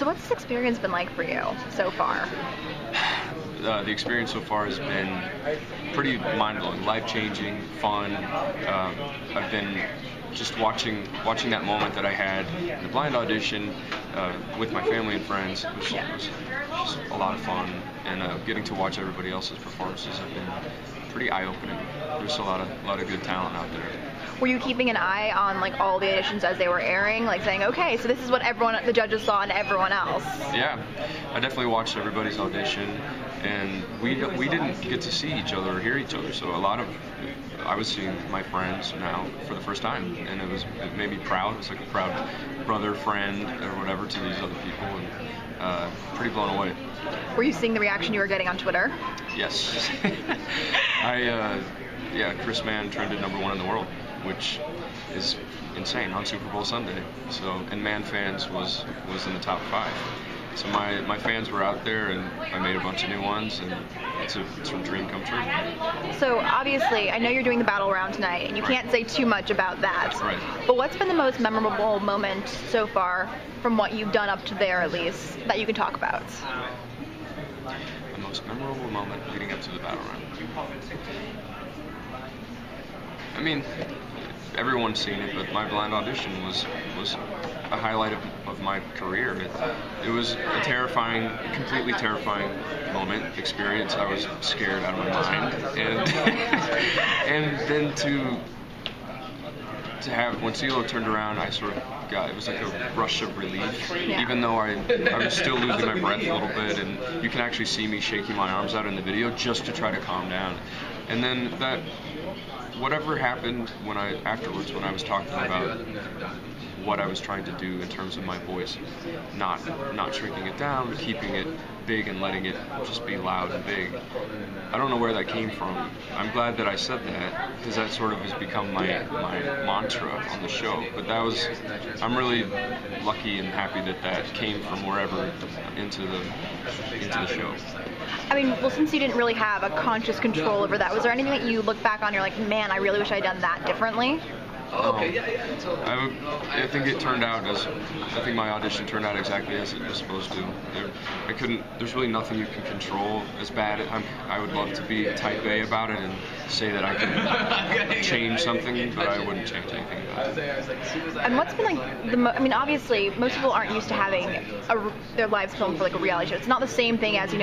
So what's this experience been like for you so far? The experience so far has been pretty mind-blowing, life-changing, fun. I've been just watching that moment that I had in the blind audition with my family and friends, which was just a lot of fun, and getting to watch everybody else's performances have been pretty eye-opening. There's a lot of good talent out there. Were you keeping an eye on like all the auditions as they were airing, like saying, okay, so this is what the judges saw and everyone else? Yeah, I definitely watched everybody's audition, and we didn't get to see each other or hear each other, so I was seeing my friends now for the first time, and it made me proud. It was like a proud brother, friend, or whatever to these other people, and pretty blown away. Were you seeing the reaction you were getting on Twitter? Yes. Chris Mann trended #1 in the world, which is insane on Super Bowl Sunday. So, and Mann fans was in the top 5. So my fans were out there, and I made a bunch of new ones, and it's a dream come true. So obviously, I know you're doing the battle round tonight, and you can't say too much about that. Right. But what's been the most memorable moment so far, from what you've done up to there at least, that you can talk about? The most memorable moment leading up to the battle round. I mean, everyone's seen it, but my blind audition was a highlight of my career. It was a completely terrifying experience. I was scared out of my mind, and and then to have, when CeeLo turned around, I sort of it was like a rush of relief, even though I was still losing my breath a little bit, and you can actually see me shaking my arms out in the video just to try to calm down. And then whatever happened afterwards when I was talking about what I was trying to do in terms of my voice, not shrinking it down, but keeping it big and letting it just be loud and big. I don't know where that came from. I'm glad that I said that, because that sort of has become my mantra on the show. But I'm really lucky and happy that came from wherever into the show. I mean, well, since you didn't really have a conscious control over that, was there anything that you look back on, you're like, man, I really wish I had done that differently? I think it turned out I think my audition turned out exactly as it was supposed to. There's really nothing you can control as bad. I would love to be type A about it and say that I could change something, but I wouldn't change anything about it. And what's been like I mean, obviously, most people aren't used to having their lives filmed for like a reality show. It's not the same thing as,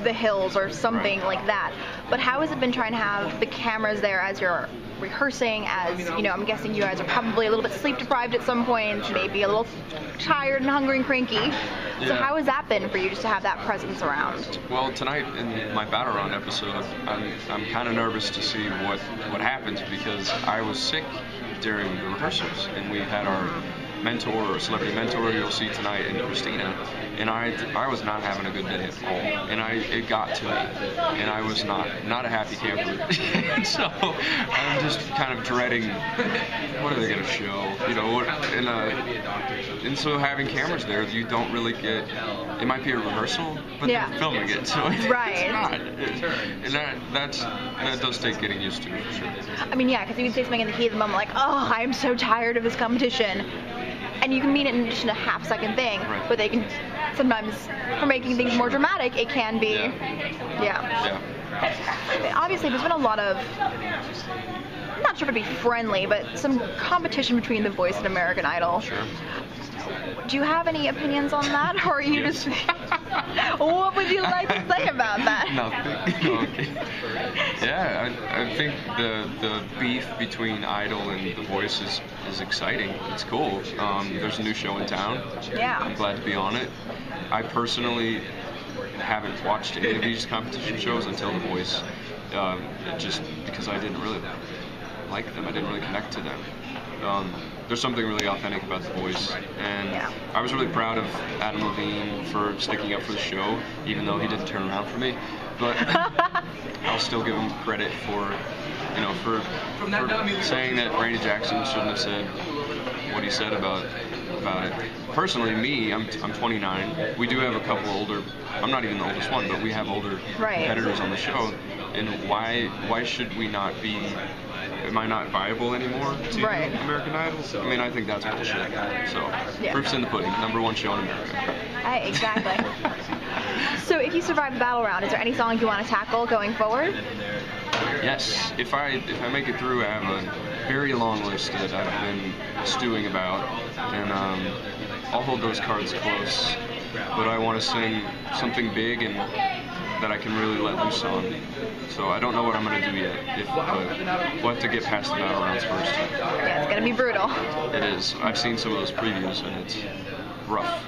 The Hills or something like that. But how has it been trying to have the cameras there as you're rehearsing, as, I'm guessing you guys are probably a little bit sleep deprived at some point, maybe a little tired and hungry and cranky. Yeah. So how has that been for you, just to have that presence around? Well, tonight in my battle round episode, I'm kind of nervous to see what happens, because I was sick during the rehearsals, and we had our mentor or celebrity mentor you'll see tonight, and Christina, and I was not having a good day at all, and it got to me, and I was not a happy camper. So I'm just kind of dreading, what are they going to show, and so having cameras there, you don't really get, it might be a rehearsal, but they're filming it, so it's not, and that does take getting used to, for sure. I mean, yeah, because you can say something in the heat of the moment like, oh, I'm so tired of this competition. And you can mean it in just a half-second thing, but they can sometimes, for making things more dramatic, it can be, Obviously, there's been a lot of, I'm not sure if it'd be friendly, but some competition between The Voice and American Idol. Sure. Do you have any opinions on that, or are you just, what would you like to say about that? Nothing. Okay. Yeah, I think the beef between Idol and The Voice is exciting. It's cool. There's a new show in town. Yeah. I'm glad to be on it. I personally haven't watched any of these competition shows until The Voice, just because I didn't really like them. I didn't really connect to them. There's something really authentic about The Voice, and I was really proud of Adam Levine for sticking up for the show, even though he didn't turn around for me. But I'll still give him credit for saying that Randy Jackson shouldn't have said what he said about it. Personally, me, I'm 29. We do have a couple older. I'm not even the oldest one, but we have older competitors on the show. And why should we not be am I not viable anymore to American Idol? I mean, I think that's bullshit. So, proof's in the pudding. #1 show in America. Exactly. So if you survive the battle round, is there any songs you want to tackle going forward? Yes. If I make it through, I have a very long list that I've been stewing about, and I'll hold those cards close. But I want to sing something big and that I can really let loose on. So I don't know what I'm going to do yet. We'll have to get past the battle rounds first. Yeah, it's going to be brutal. It is. I've seen some of those previews, and it's rough.